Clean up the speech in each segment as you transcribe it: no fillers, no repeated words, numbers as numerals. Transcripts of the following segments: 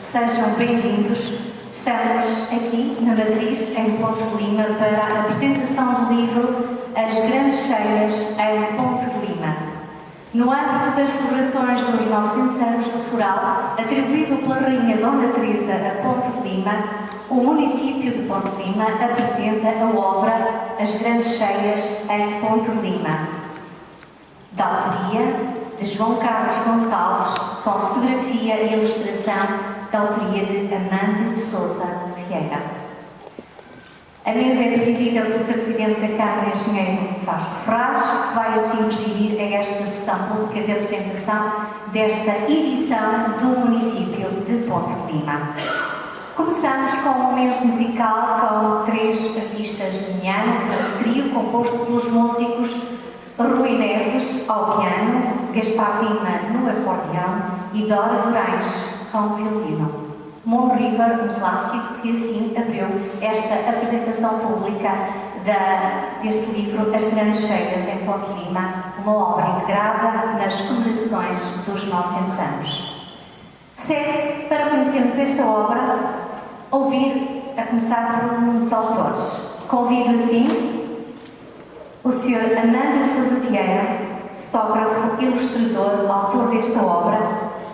Sejam bem-vindos. Estamos aqui na Matriz, em Ponte de Lima, para a apresentação do livro As Grandes Cheias em Ponte de Lima. No âmbito das celebrações dos 900 anos do Foral, atribuído pela Rainha Dona Teresa a Ponte de Lima, o município de Ponte de Lima apresenta a obra As Grandes Cheias em Ponte de Lima, da autoria de João Carlos Gonçalves, com fotografia e ilustração da autoria de Amândio de Sousa Vieira. A mesa é presidida pelo Sr. Presidente da Câmara, Engenheiro Vasco Ferraz, que vai assim presidir a esta sessão pública de apresentação desta edição do município de Ponte de Lima. Começamos com um momento musical com 3 artistas limianos, um trio composto pelos músicos Rui Neves ao piano, Gaspar Lima no acordeão e Dora Durães com violino. Moon River, um clássico que assim abriu esta apresentação pública deste livro As Grandes Cheias em Ponte de Lima, uma obra integrada nas comemorações dos 900 anos. Segue-se, para conhecermos esta obra, ouvir, a começar por um dos autores. Convido assim o Sr. Amândio de Sousa Vieira, fotógrafo, ilustrador, autor desta obra,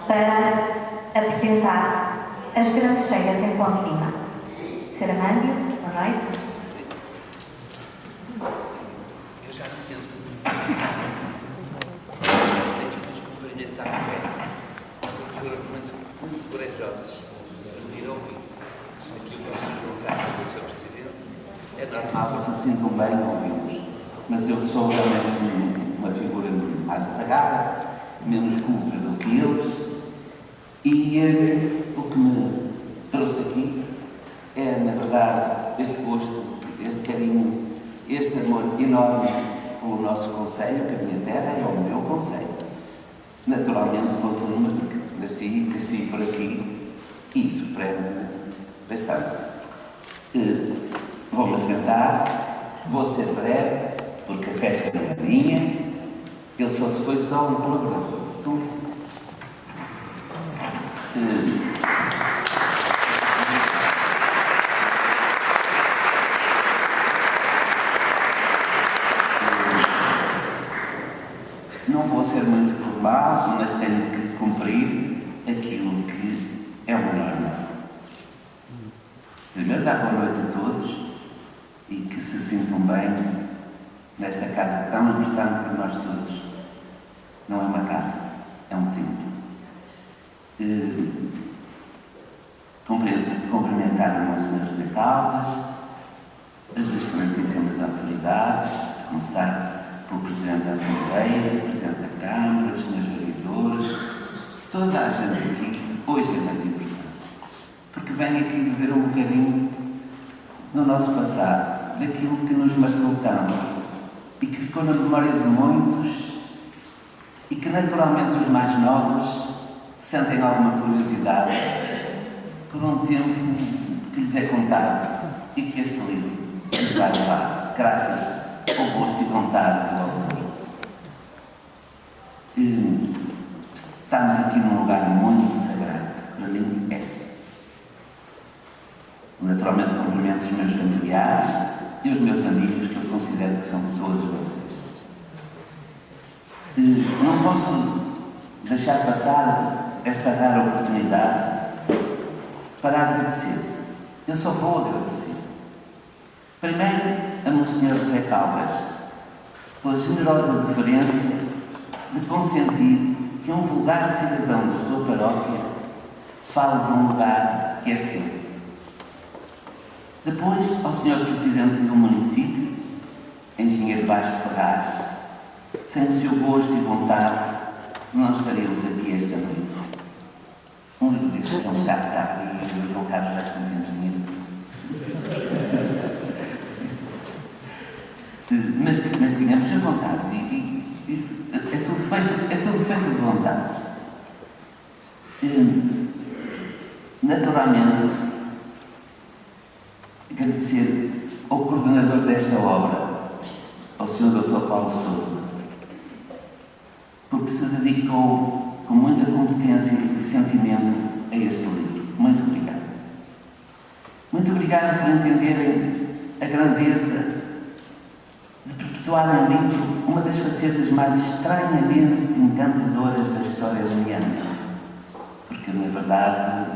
para apresentar As Grandes Cheias em Ponte de Lima. Sr. Amândio, boa noite. Eu já me sinto mas tenho que nos cumprimentar porque foram muito corajosos de ir ouvir aquilo que o João Carlos, o Sr. Presidente. É normal que se sintam bem ouvidos, mas eu sou realmente uma figura mais apagada, menos culta do que eles. E o que me trouxe aqui é, na verdade, este gosto, este carinho, este amor enorme pelo nosso concelho, que a minha terra é o meu concelho. Naturalmente, Ponte de Lima, porque nasci e cresci por aqui e surpreende bastante. Vou-me sentar, vou ser breve, porque a festa é minha, ele só foi só um colaborador. Com licença. Não vou ser muito formal, mas tenho que cumprir aquilo que é uma norma. Primeiro, dar boa noite a todos e que se sintam bem nesta casa tão importante para nós todos. Não é uma casa, é um templo. Cumprimentar o nosso Senhor de Caldas, as excelentíssimas autoridades, a começar pelo Presidente da Assembleia, o Presidente da Câmara, os senhores vereadores, toda a gente aqui, hoje é muito importante, porque vem aqui beber um bocadinho do nosso passado, daquilo que nos marcou tanto e que ficou na memória de muitos e que naturalmente os mais novos sentem alguma curiosidade por um tempo que lhes é contado e que este livro lhes vai levar, graças ao gosto e vontade do autor. Estamos aqui num lugar muito sagrado, para mim é. Naturalmente cumprimento os meus familiares e os meus amigos, que eu considero que são todos vocês. Não posso deixar passar esta rara oportunidade para agradecer. Eu só vou agradecer. Primeiro, a Monsenhor José Caldas pela generosa deferência de consentir que um vulgar cidadão da sua paróquia fale de um lugar que é seu. Depois, ao Sr. Presidente do município, Engenheiro Vasco Ferraz, sem o seu gosto e vontade, não estaríamos aqui esta noite. Um livro desses é um bocado caro e o João Carlos já temos dinheiro por isso. Mas tínhamos a vontade e isso é tudo feito de vontade. Naturalmente, agradecer ao coordenador desta obra, ao Sr. Dr. Paulo Sousa, porque se dedicou com muita competência e sentimento a este livro. Muito obrigado. Muito obrigado por entenderem a grandeza de perpetuar em livro uma das facetas mais estranhamente encantadoras da história lineana. Porque, na verdade,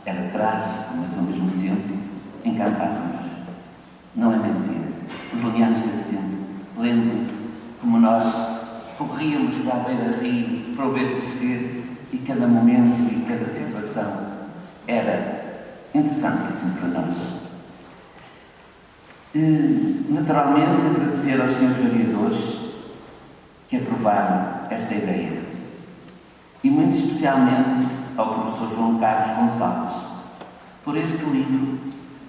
era trágico, mas ao mesmo tempo encantava-nos. Não é mentira. Os lineanos desse tempo lembram-se como nós corríamos para a beira-rio para o ver crescer e cada momento e cada situação era interessantíssimo para nós. Naturalmente, agradecer aos senhores vereadores que aprovaram esta ideia e muito especialmente ao professor João Carlos Gonçalves por este livro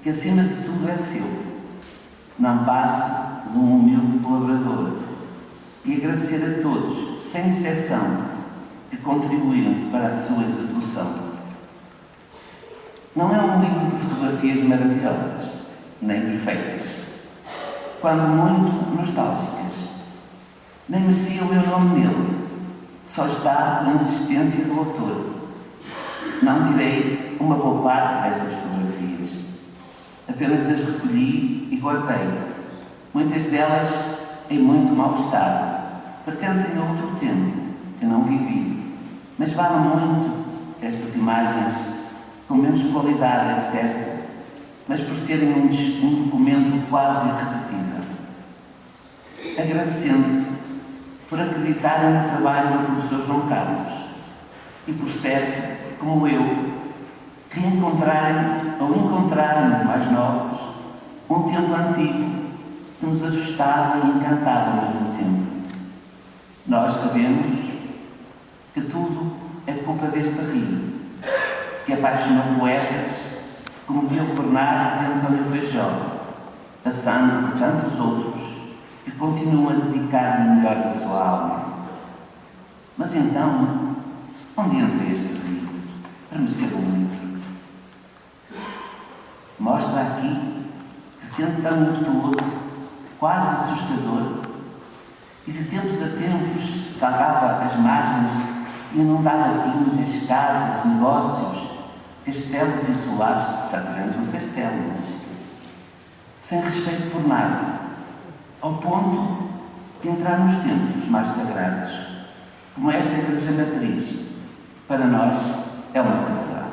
que acima de tudo é seu, não passa de um humilde colaborador, e agradecer a todos, sem exceção, que contribuíram para a sua execução. Não é um livro de fotografias maravilhosas, nem perfeitas, quando muito nostálgicas. Nem merecia o meu nome nele, só está pela insistência do autor. Não tirei uma boa parte destas fotografias, apenas as recolhi e guardei. Muitas delas em muito mau estado, pertencem a outro tempo que não vivi, mas valem muito estas imagens, com menos qualidade, é certo, mas por serem um documento quase irrepetível. Agradecendo por acreditarem no trabalho do professor João Carlos e por certo, como eu, reencontrarem ou encontrarem os mais novos um tempo antigo que nos assustava e encantava ao mesmo tempo. Nós sabemos que tudo é culpa deste rio, que apaixonou poetas como Diogo Bernardes e António Feijó, passando por tantos outros que continuam a dedicar o melhor da sua alma. Mas então, onde entra este rio para merecer um livro? Mostra aqui que, sendo tão impetuoso, quase assustador, e de tempos a tempos galgava as margens e inundava quintas, casas, negócios, castelos e solares. Já tivemos um castelo, não se esqueça. Sem respeito por nada, ao ponto de entrar nos templos mais sagrados, como esta igreja matriz, para nós é uma catedral.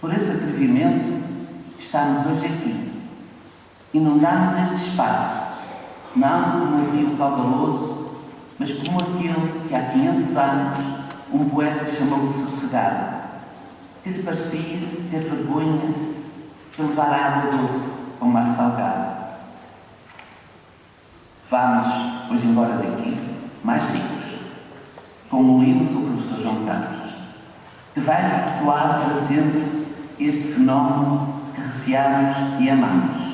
Por esse atrevimento, estamos hoje aqui. Inundamos este espaço, não como um rio caudaloso, mas como aquele que há 500 anos um poeta chamou de sossegado, que lhe parecia ter vergonha de levar água doce ao mar salgado. Vamos hoje embora daqui mais ricos, com o livro do professor João Carlos, que vai perpetuar para sempre este fenómeno que receamos e amamos.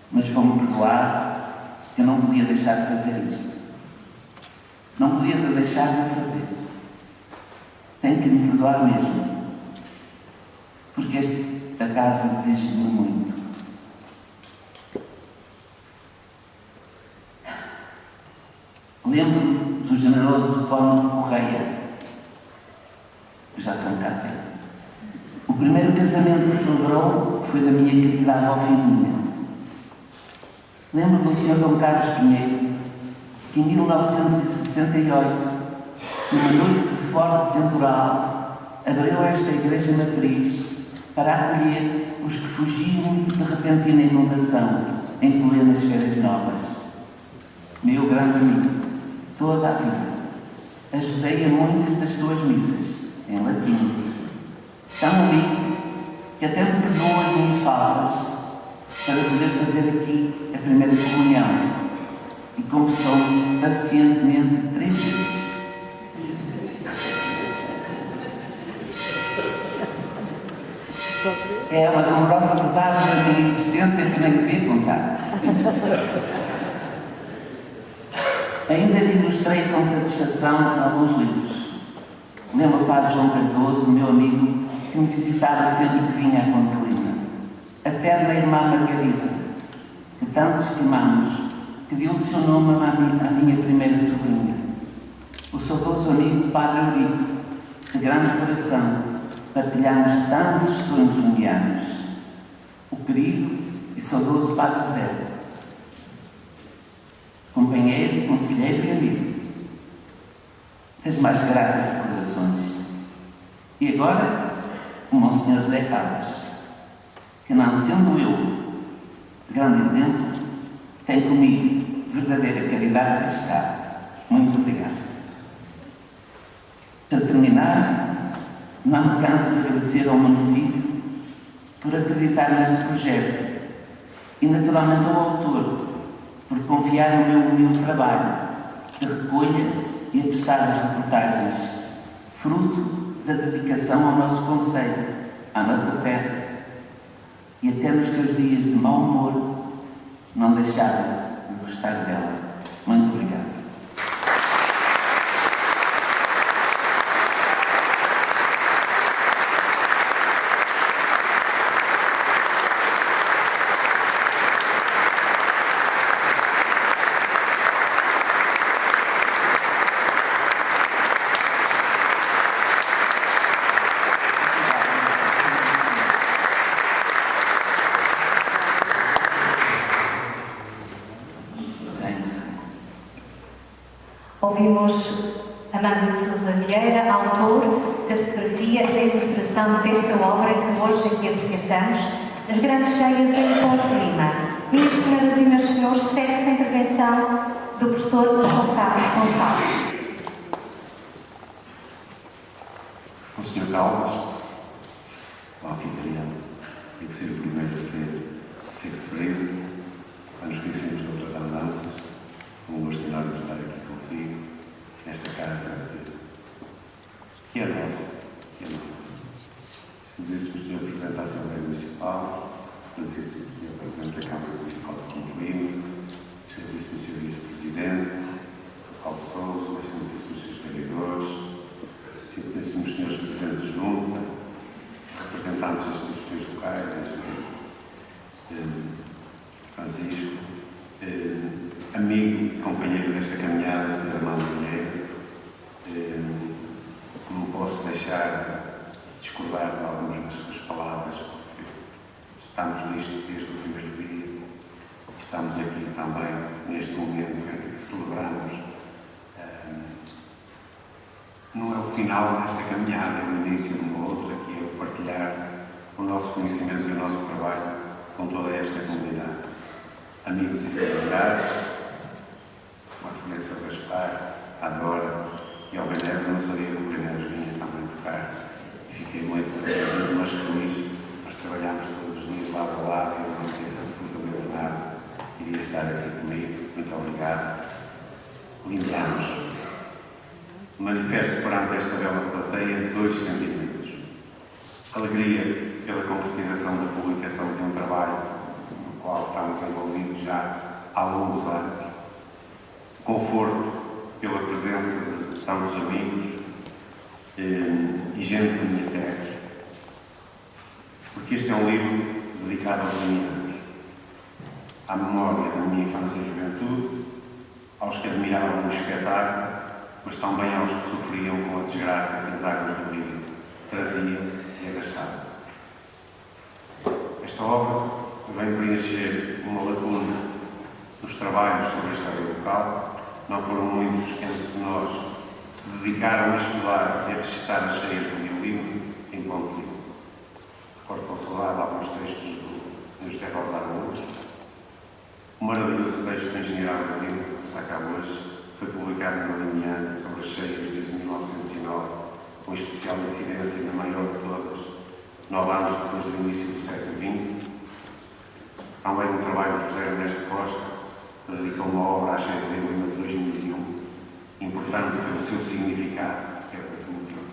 Mas vão-me perdoar que eu não podia deixar de fazer isto. Não podia deixar de o fazer. Tenho que me perdoar mesmo. Porque esta casa diz-me muito. Lembro-me do generoso Paulo Correia. Eu já sou um bocado velho. O primeiro casamento que celebrou foi da minha querida avó Fininha. Lembro-me do Sr. Dom Carlos Pinheiro, que em 1968, numa noite de forte temporal, abriu esta igreja matriz para acolher os que fugiam de repentina inundação em plenas férias novas. Meu grande amigo, toda a vida, ajudei a muitas das suas missas, em latim. Tão amigo que até me perdoou as minhas faltas para poder fazer aqui a primeira comunhão e confessou-me pacientemente 3 vezes. É uma dolorosa verdade da minha existência que nem devia contar. Ainda lhe ilustrei com satisfação alguns livros. Lembro o padre João Cardoso, meu amigo, que me visitava sempre que vinha a Ponte Lima. A terna irmã Margarida, que tanto estimamos, que deu o seu nome à minha primeira sobrinha. O saudoso amigo Padre Eurico, de grande coração, partilhamos tantos sonhos lunianos. O querido e saudoso Padre Zé, companheiro, conselheiro e amigo, das mais gratas recordações. E agora, o Monsenhor José Caldas, que não sendo eu grande exemplo, tem comigo verdadeira caridade cristã. Muito obrigado. Para terminar, não me canso de agradecer ao município por acreditar neste projeto e naturalmente ao autor por confiar no meu humilde trabalho de recolha e apressar as reportagens, fruto da dedicação ao nosso concelho, à nossa terra, e até nos teus dias de mau humor não deixava de gostar dela. Muito obrigado. Ouvimos Amando de Sousa Vieira, autor da fotografia da ilustração desta obra que hoje aqui apresentamos, As Grandes Cheias em Ponte Lima. Minhas senhoras e meus senhores, segue-se a intervenção do professor João Carlos Gonçalves. O Sr. Caldas, o anfitrião, tem que ser o primeiro a ser referido, para nos conhecermos de outras andanças. Um gosto enorme de estar aqui consigo, nesta casa que é nossa, Se me dizesse que o Sr. Presidente da Assembleia Municipal, se me dizesse que o Sr. Presidente da Câmara Municipal de Ponte Lima, se me disse que o Sr. Vice-Presidente, Paulo Sousa, se me disse que os seus vereadores, se me disse os Srs. Presidentes de Junta, representantes das instituições locais, Francisco, amigo e companheiro desta caminhada, Sr. Armando Pinheiro, não posso deixar de discordar de algumas das suas palavras, porque estamos nisto desde o primeiro dia, estamos aqui também neste momento em que celebramos. Não é o final desta caminhada, é o início de uma outra, que é o partilhar o nosso conhecimento e o nosso trabalho com toda esta comunidade. Amigos e familiares, uma referência ao Gaspar, à Dora e ao Ganeves. Eu não sabia que o Ganeves vinha também tocar e fiquei muito surpreendido, mas feliz. Nós trabalhámos todos os dias lado a lado e eu não disse absolutamente nada. Iria estar aqui comigo. Muito obrigado. Limpiamos. Manifesto perante esta bela plateia 2 sentimentos. Alegria pela concretização da publicação de um trabalho no qual estamos envolvidos já há longos anos. Conforto pela presença de tantos amigos e gente da minha terra, porque este é um livro dedicado aos caminhantes, à memória da minha infância e juventude, aos que admiravam o espetáculo, mas também aos que sofriam com a desgraça que as águas do rio traziam e arrastavam. Esta obra vem preencher uma lacuna dos trabalhos sobre a história local. Não foram muitos que antes de nós se dedicaram a estudar e a recitar as cheias do Rio Lima em Ponte Lima. Recordo com saudade alguns textos do José Rosa Araújo. O maravilhoso texto do engenheiro Álvaro Lima, que destaca hoje, foi publicado na Limiana sobre as cheias desde 1909, com especial incidência na maior de todas, 9 anos depois do início do século XX. Também um trabalho de José Ernesto Costa, que dedicou uma obra à cheia de Lima de 2001, importante pelo seu significado, que é esse motivo,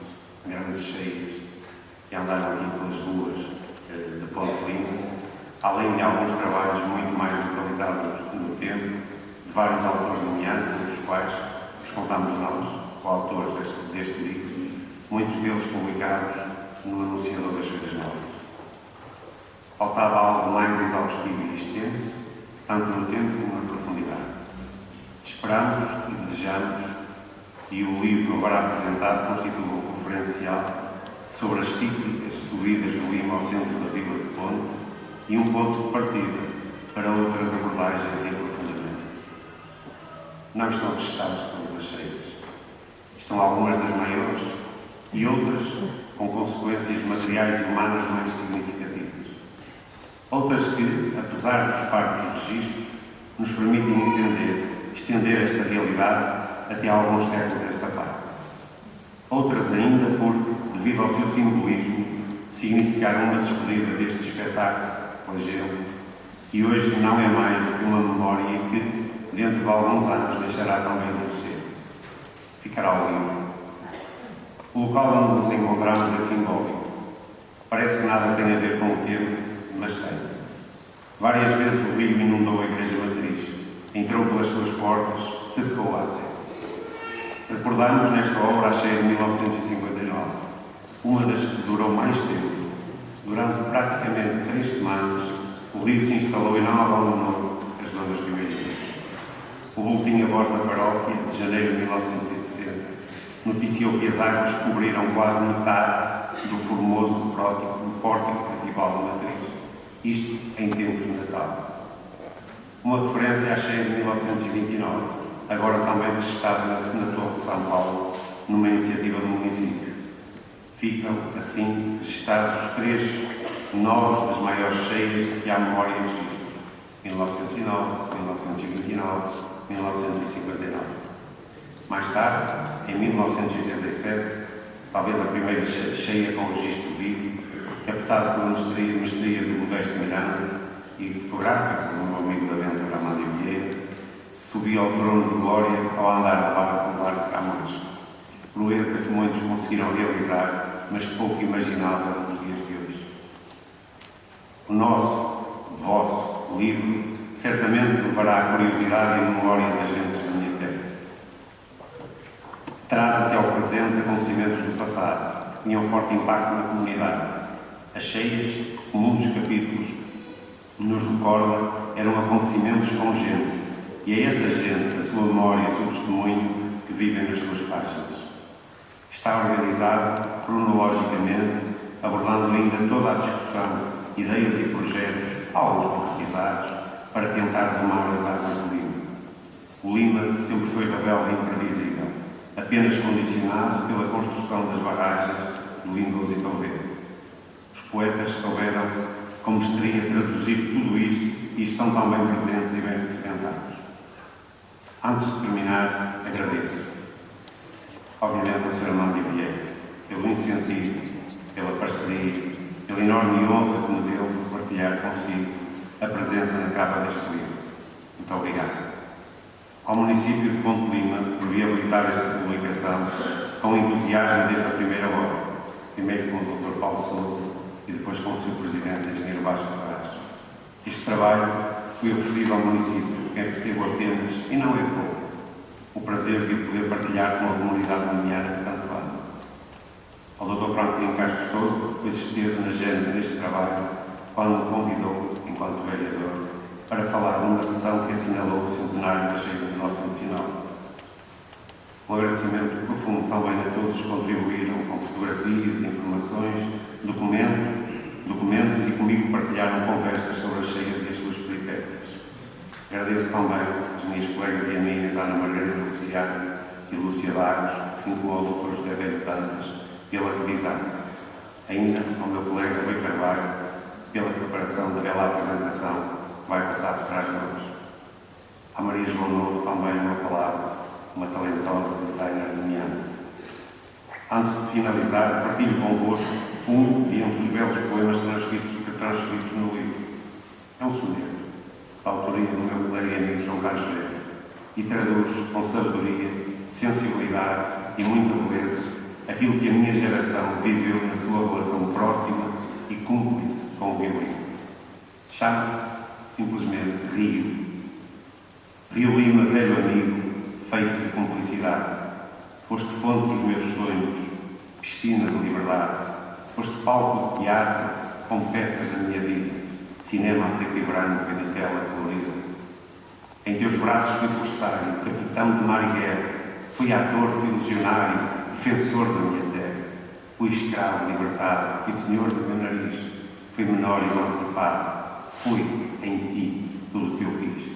grandes cheias que andaram aqui pelas ruas de Ponte Lima, além de alguns trabalhos muito mais localizados no tempo, de vários autores nomeados, entre os quais os contamos nós, coautores deste livro, muitos deles publicados no Anunciador das Feiras Novas. Faltava algo mais exaustivo e extenso, tanto no tempo como na profundidade. Esperamos e desejamos que o livro agora apresentado constitua um referencial sobre as cíclicas subidas do Lima ao centro da Vila de Ponte e um ponto de partida para outras abordagens e aprofundamento. Não estão registadas todas as cheias. Estão algumas das maiores e outras com consequências materiais e humanas mais significativas. Outras que, apesar dos parcos registros, nos permitem estender esta realidade até alguns séculos esta parte. Outras ainda porque, devido ao seu simbolismo, significaram uma despedida deste espetáculo, flagelo, que hoje não é mais do que uma memória e que, dentro de alguns anos, deixará também de o ser. Ficará ao livro. O local onde nos encontramos é simbólico. Parece que nada tem a ver com o tema, mas tem. Várias vezes o rio inundou a Igreja Matriz, entrou pelas suas portas, secou a terra. Recordamos nesta obra a cheia de 1959, uma das que durou mais tempo. Durante praticamente 3 semanas, o rio se instalou e não abandonou as zonas ribeirinhas. O boletim A Voz da Paróquia, de janeiro de 1960, noticiou que as águas cobriram quase metade do formoso pórtico principal da Matriz. Isto em tempos de Natal. Uma referência à cheia de 1929, agora também registada na Torre de São Paulo, numa iniciativa do município. Ficam, assim, registados os 3 novos das maiores cheias que há memória em registros: 1909, 1929, 1959. Mais tarde, em 1987, talvez a primeira cheia com registro vivo, captado pela mestria do Modesto Miranda e fotográfico do meu amigo da aventura Amádio Vieira, subiu ao trono de glória ao andar de barco no Largo de Camões. Proeza que muitos conseguiram realizar, mas pouco imaginável nos dias de hoje. O vosso livro certamente levará a curiosidade e a memória das gentes da minha terra. Traz até ao presente acontecimentos do passado que tinham forte impacto na comunidade. As cheias, como um dos capítulos nos recorda, eram acontecimentos com gente, e é essa gente, a sua memória, o seu testemunho, que vivem nas suas páginas. Está organizado cronologicamente, abordando ainda toda a discussão, ideias e projetos, alguns concretizados, para tentar domar as águas do Lima. O Lima sempre foi rebelde e imprevisível, apenas condicionado pela construção das barragens de Lindoso e Toledo. Os poetas souberam, com mestria, traduzir tudo isto e estão tão bem presentes e bem representados. Antes de terminar, agradeço, obviamente, ao Sr. Amádio Vieira, pelo incentivo, pela parceria, pela enorme honra que me deu por partilhar consigo a presença na capa deste livro. Muito obrigado. Ao município de Ponte Lima por viabilizar esta publicação com entusiasmo desde a primeira hora, primeiro com o Dr. Paulo Sousa e depois com o Sr. Presidente, Engenheiro Vasco Ferraz. Este trabalho foi oferecido ao município, de quem recebo apenas, e não é pouco, o prazer de o poder partilhar com a comunidade limiana que tanto amo. Ao Dr. Franklin Castro Sousa, pois esteve na gênese deste trabalho, quando me convidou, enquanto vereador, para falar numa sessão que assinalou o centenário da cheia de 1909. Um agradecimento profundo também a todos os que contribuíram com fotografias, informações, documentos e comigo partilharam conversas sobre as cheias e as suas peripécias. Agradeço também às minhas colegas e amigas Ana Margarida Luciano e Lúcia Barros, assim como ao Dr. José Velho Dantas, pela revisão. Ainda ao meu colega Rui Carvalho, pela preparação da bela apresentação que vai passar por trás de nós. À Maria João Novo também uma palavra, uma talentosa designer de Miami. Antes de finalizar, partilho convosco um de entre os belos poemas transcritos no livro. É um soneto, da autoria do meu colega e amigo João Carlos Freire, e traduz com sabedoria, sensibilidade e muita beleza aquilo que a minha geração viveu na sua relação próxima e cúmplice com o violino. Chama-se, simplesmente, Rio. Rio Lima, velho amigo, feito de cumplicidade. Foste fonte dos meus sonhos, piscina de liberdade. Foste palco de teatro com peças da minha vida, cinema a preto e branco e de tela colorida. Em teus braços fui corsário, capitão de mar e guerra. Fui ator, fui legionário, defensor da minha terra. Fui escravo libertado, fui senhor do meu nariz. Fui menor emancipado, fui em ti tudo o que eu quis.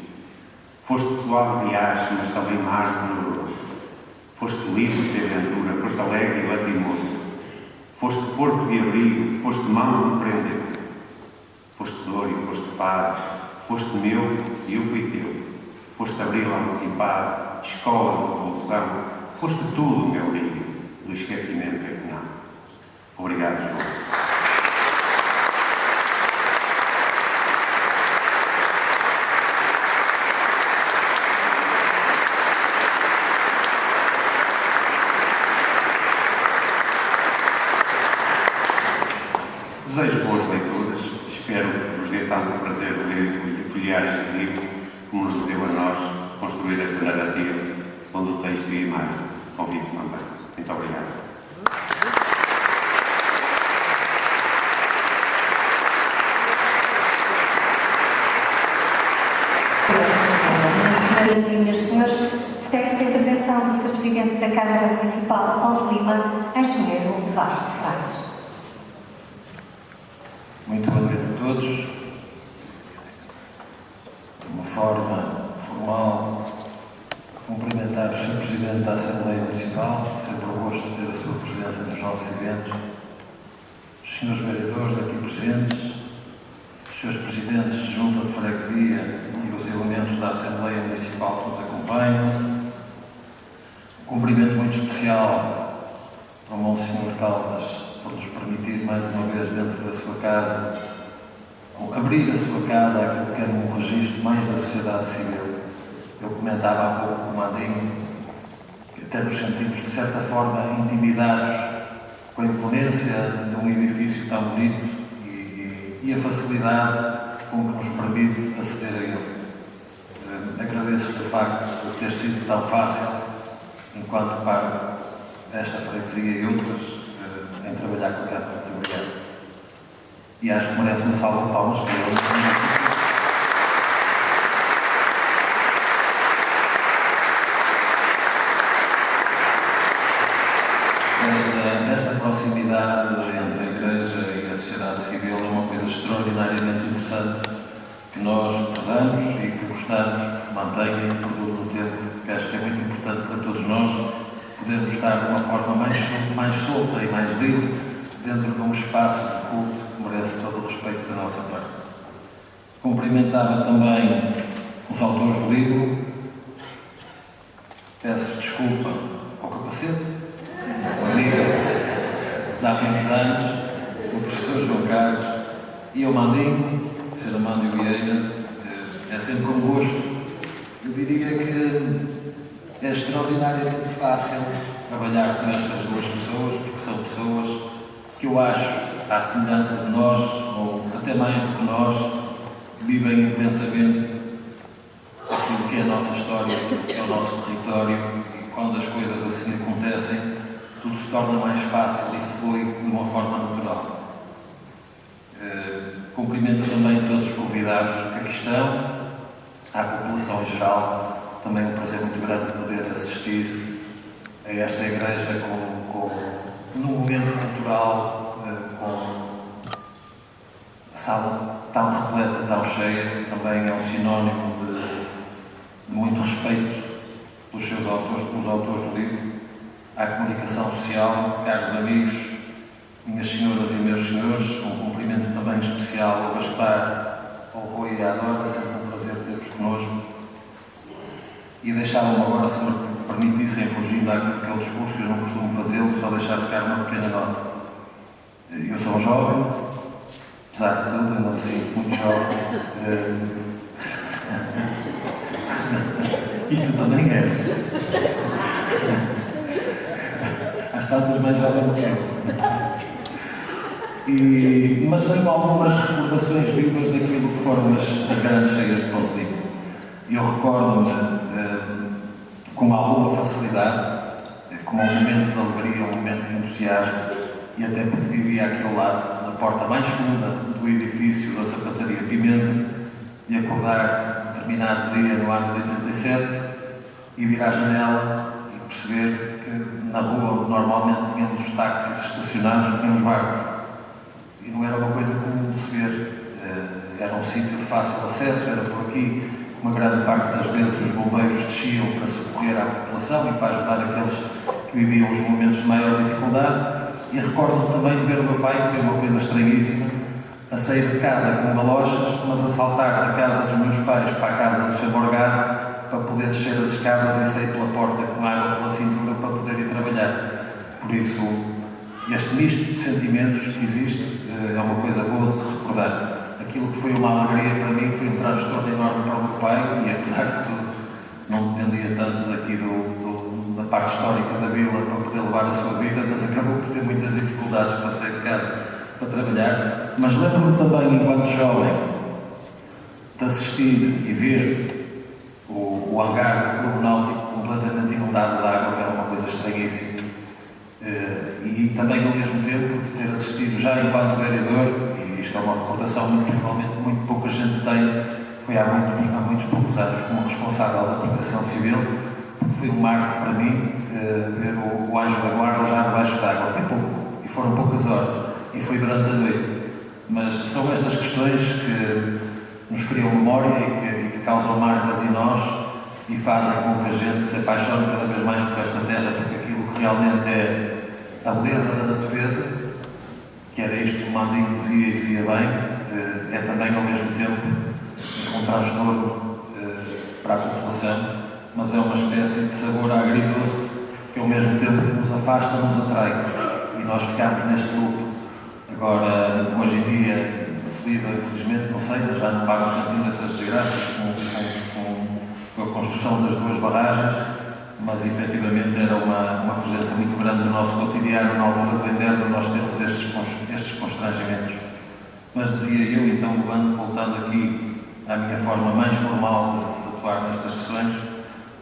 Foste suave riacho, mas também mar tenebroso. Foste livre de aventura, foste alegre e lacrimoso. Foste porto de abrigo, foste mão que me prendeu. Foste dor e foste fado, foste meu e eu fui teu. Foste abril antecipado, escola de revolução. Foste tudo, meu rio, do esquecimento é que não. Obrigado, João. Desejo boas leituras, espero que vos dê tanto prazer de ler e folhear este livro como nos deu a nós construir esta narrativa, onde o texto e a imagem convivem também. Muito obrigado. Senhoras e meus senhores, segue-se a intervenção do Sr. Presidente da Câmara Municipal de Ponte Lima, Engenheiro Vasco Ferraz. Muito boa noite a todos. De uma forma formal, cumprimentar o Sr. Presidente da Assembleia Municipal, sempre um gosto ter a sua presença nos nossos eventos, os senhores vereadores aqui presentes, os senhores presidentes de junta de freguesia e os elementos da Assembleia Municipal que nos acompanham. Um cumprimento muito especial ao Monsenhor Caldas, por nos permitir mais uma vez dentro da sua casa, abrir a sua casa àquilo que era um registro mais da sociedade civil. Eu comentava há pouco com o Mandinho que até nos sentimos de certa forma intimidados com a imponência de um edifício tão bonito e a facilidade com que nos permite aceder a ele. Agradeço o facto de ter sido tão fácil, enquanto pároco desta freguesia e outras, em trabalhar com a Câmara. Muito obrigado. E acho que merece uma salva de palmas para ele. Esta proximidade entre a Igreja e a sociedade civil é uma coisa extraordinariamente interessante que nós prezamos e que gostamos que se mantenha e perdure no tempo, que acho que é muito importante para todos nós podermos estar de uma forma mais solta e mais livre dentro de um espaço de culto que merece todo o respeito da nossa parte. Cumprimentava também os autores do livro. Peço desculpa ao capacete, ao amigo de há muitos anos, o professor João Carlos e ao Mandinho, o Sr. Amândio Vieira. É sempre um gosto. Eu diria que é extraordinariamente fácil trabalhar com estas duas pessoas, porque são pessoas que eu acho, à semelhança de nós, ou até mais do que nós, vivem intensamente aquilo que é a nossa história, aquilo que é o nosso território, e quando as coisas assim acontecem, tudo se torna mais fácil e flui de uma forma natural. Cumprimento também todos os convidados que aqui estão, à população em geral. Também é um prazer muito grande poder assistir a esta igreja num momento cultural, com a sala tão repleta, tão cheia. Também é um sinónimo de muito respeito pelos autores do livro, à comunicação social. Caros amigos, minhas senhoras e meus senhores, um cumprimento também especial ao Gaspar, ao Rui e à Dora, é sempre um prazer ter-vos connosco. E deixavam-me agora, se me permitissem, fugindo àquilo que é o discurso, eu não costumo fazê-lo, só deixar ficar uma pequena nota. Eu sou um jovem, apesar de tudo, ainda me sinto muito jovem. E tu também és. Às tantas mais jovem do que eu. Mas tenho algumas recordações vivas daquilo que foram as grandes cheias de Ponte Lima. Eu recordo-me com alguma facilidade, como um momento de alegria, um momento de entusiasmo, e até porque vivia aqui ao lado, na porta mais funda do edifício da Sapataria Pimenta, de acordar um determinado dia no ano de 87 e vir à janela e perceber que na rua onde normalmente tínhamos os táxis estacionados, tínhamos barcos. E não era uma coisa comum de se ver. Era um sítio de fácil acesso, era por aqui. Uma grande parte das vezes os bombeiros desciam para socorrer à população e para ajudar aqueles que viviam os momentos de maior dificuldade. E recordo-me também de ver o meu pai, que foi uma coisa estranhíssima, a sair de casa com galochas, mas a saltar da casa dos meus pais para a casa do seu Borgado para poder descer as escadas e sair pela porta com água pela cintura para poder ir trabalhar. Por isso, este misto de sentimentos que existe é uma coisa boa de se recordar. Aquilo que foi uma alegria para mim foi um transtorno enorme para o meu pai e, apesar de tudo, não dependia tanto daqui da parte histórica da vila para poder levar a sua vida, mas acabou por ter muitas dificuldades para sair de casa para trabalhar. Mas lembro-me também, enquanto jovem, de assistir e ver o hangar do Clube Náutico completamente inundado de água, que era uma coisa estranhíssima. E também, ao mesmo tempo, de ter assistido já enquanto vereador, e isto é uma recordação muito provavelmente muito pouca gente tem, foi há muitos poucos anos como responsável da Proteção Civil, porque foi um marco para mim ver o Anjo da Guarda já debaixo d'água. Foi pouco, e foram poucas horas, e foi durante a noite. Mas são estas questões que nos criam memória e que causam marcas em nós e fazem com que a gente se apaixone cada vez mais por esta terra, porque aquilo que realmente é a beleza da natureza, que era isto que o Mandinho dizia e dizia bem, é também ao mesmo tempo um transtorno para a população, mas é uma espécie de sabor agridoce que ao mesmo tempo que nos afasta, nos atrai, e nós ficamos neste loop. Agora, hoje em dia, feliz ou infelizmente, não sei, mas já não vamos sentindo essas desgraças com a construção das duas barragens, mas efetivamente era uma presença muito grande no nosso cotidiano, na altura do inverno, nós temos estes constrangimentos. Mas dizia eu, então, voltando aqui à minha forma mais formal de atuar nestas sessões,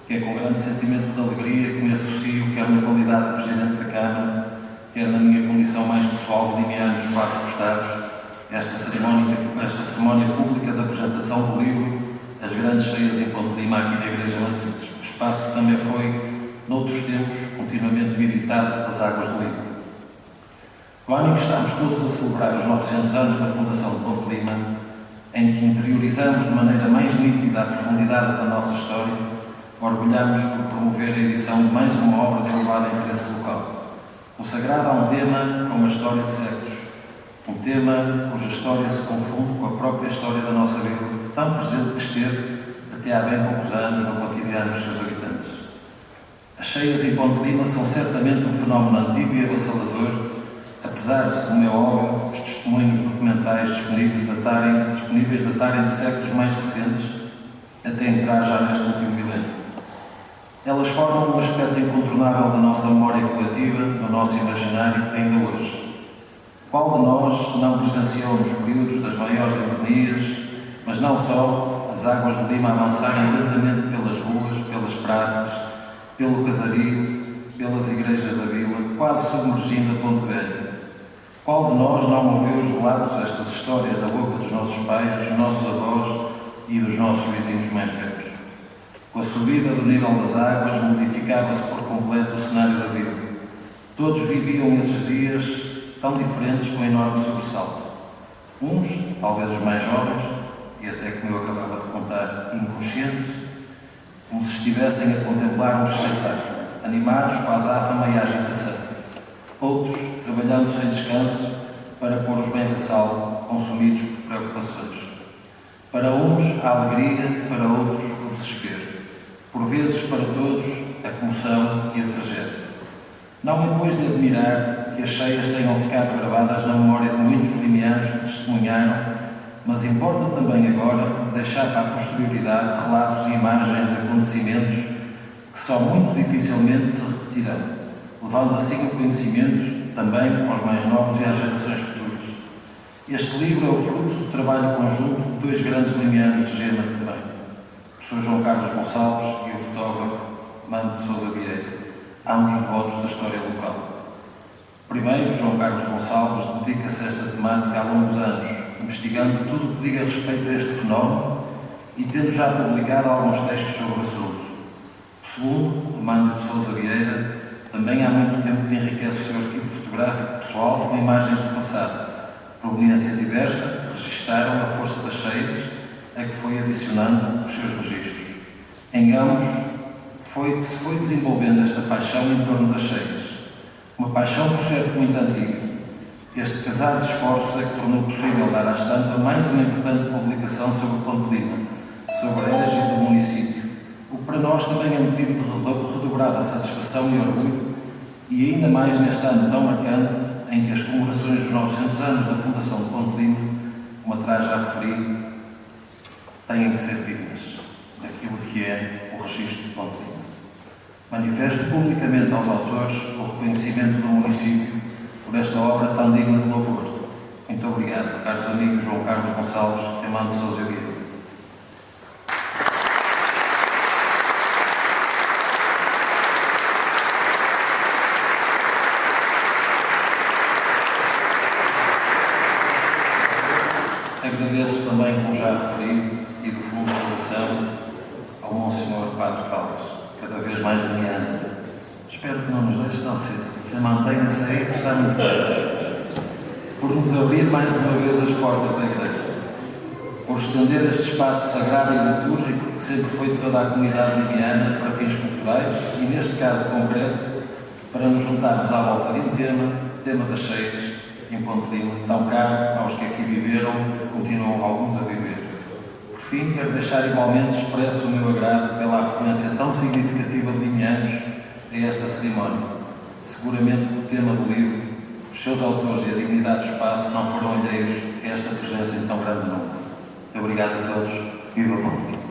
que é com grande sentimento de alegria que me associo, quer na qualidade de Presidente da Câmara, quer na minha condição mais pessoal de linear nos quatro costados, esta cerimónia pública da apresentação do livro As Grandes Cheias em Ponte Lima, aqui na Igreja Matriz. O espaço que também foi, noutros tempos, continuamente visitado pelas águas do Lima. O ano em que estamos todos a celebrar os 900 anos da fundação de Ponte Lima, em que interiorizamos de maneira mais nítida a profundidade da nossa história, orgulhamos por promover a edição de mais uma obra de elevado interesse local, consagrada a um tema com a história de séculos, um tema cuja história se confunde com a própria história da nossa vida, tão presente que esteve até há bem poucos anos no cotidiano dos seus habitantes. As cheias em Ponte Lima são certamente um fenómeno antigo e avassalador, apesar de, como é óbvio, os testemunhos documentais disponíveis datarem de séculos mais recentes, até entrar já neste último milénio. Elas formam um aspecto incontornável da nossa memória coletiva, do nosso imaginário, ainda hoje. Qual de nós não presenciou nos períodos das maiores epidemias, mas não só, as águas do Lima avançarem lentamente pelas ruas, pelas praças, pelo casario, pelas igrejas da vila, quase submergindo a Ponte Velha? Qual de nós não ouviu os relatos destas histórias da boca dos nossos pais, dos nossos avós e dos nossos vizinhos mais velhos? Com a subida do nível das águas, modificava-se por completo o cenário da vila. Todos viviam esses dias tão diferentes com enorme sobressalto. Uns, talvez os mais jovens, e até como eu acabava de contar, inconscientes, como se estivessem a contemplar um espetáculo, animados com a azáfama e a agitação. Outros trabalhando sem descanso para pôr os bens a salvo, consumidos por preocupações. Para uns, a alegria, para outros, o desespero. Por vezes, para todos, a comoção e a tragédia. Não é, pois, de admirar que as cheias tenham ficado gravadas na memória de muitos limianos que testemunharam, mas importa também agora deixar para a posterioridade relatos e imagens de acontecimentos que só muito dificilmente se repetirão, levando assim o conhecimento também aos mais novos e às gerações futuras. Este livro é o fruto do trabalho conjunto de dois grandes limianos de Gema também, o professor João Carlos Gonçalves e o fotógrafo Mano de Sousa Vieira, ambos devotos da história local. Primeiro, João Carlos Gonçalves dedica-se a esta temática há longos anos, investigando tudo o que diga respeito a este fenómeno e tendo já publicado alguns textos sobre o assunto. O segundo, Mano de Sousa Vieira, também há muito tempo que enriquece o seu arquivo fotográfico pessoal com imagens do passado, proveniência diversa, que registaram a força das cheias, a que foi adicionando os seus registros. Em ambos, se foi desenvolvendo esta paixão em torno das cheias. Uma paixão, por certo, muito antiga. Este casar de esforços é que tornou possível dar à estampa mais uma importante publicação sobre o Ponte Lima, sobre a égide do município, o que para nós também é motivo de redobrada satisfação e orgulho, e ainda mais neste ano tão marcante, em que as comemorações dos 900 anos da fundação de Ponte Lima, como atrás já referi, têm que ser dignas daquilo que é o registro de Ponte Lima. Manifesto publicamente aos autores o reconhecimento do município por esta obra tão digna de louvor. Muito obrigado, caros amigos João Carlos Gonçalves e Mano de Sousa Vieira. Agradeço também, como já referi, e do fundo do coração, ao Monsenhor Padre Caldas, cada vez mais brilhante. Espero que não nos deixe tão cedo. Se mantenha-se aí, que está muito bem. Por nos abrir mais uma vez as portas da Igreja. Por estender este espaço sagrado e litúrgico que sempre foi de toda a comunidade limiana para fins culturais e, neste caso concreto, para nos juntarmos à volta de um tema das cheias, em Ponte Lima, tão caro aos que aqui viveram e continuam alguns a viver. Por fim, quero deixar igualmente expresso o meu agrado pela afluência tão significativa de limianos a esta cerimónia. Seguramente o tema do livro, os seus autores e a dignidade do espaço não foram alheios a esta presença em tão grande número. Muito obrigado a todos. Viva Ponte Lima!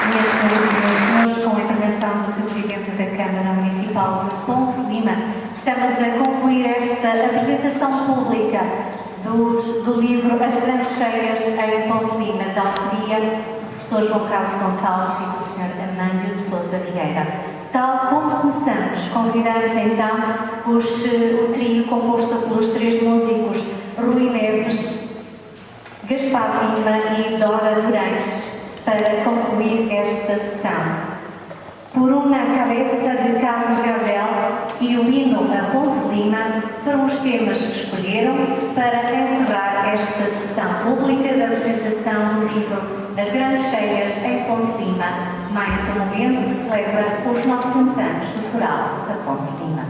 Minhas senhoras e meus senhores, com a intervenção do Sr. Presidente da Câmara Municipal de Ponte Lima, estamos a concluir esta apresentação pública do livro As Grandes Cheias em Ponte Lima, da autoria do professor João Carlos Gonçalves e do Sr. Armando de Sousa Vieira. Tal como começamos, convidamos então o trio composto pelos três músicos Rui Neves, Gaspar Lima e Dora Durães para concluir esta sessão. Por uma cabeça de Carlos Gardel e o hino a Ponte Lima foram os temas que escolheram para encerrar esta sessão pública da apresentação do livro As Grandes Cheias em Ponte Lima, mais um momento que celebra os 900 anos do Foral da Ponte Lima.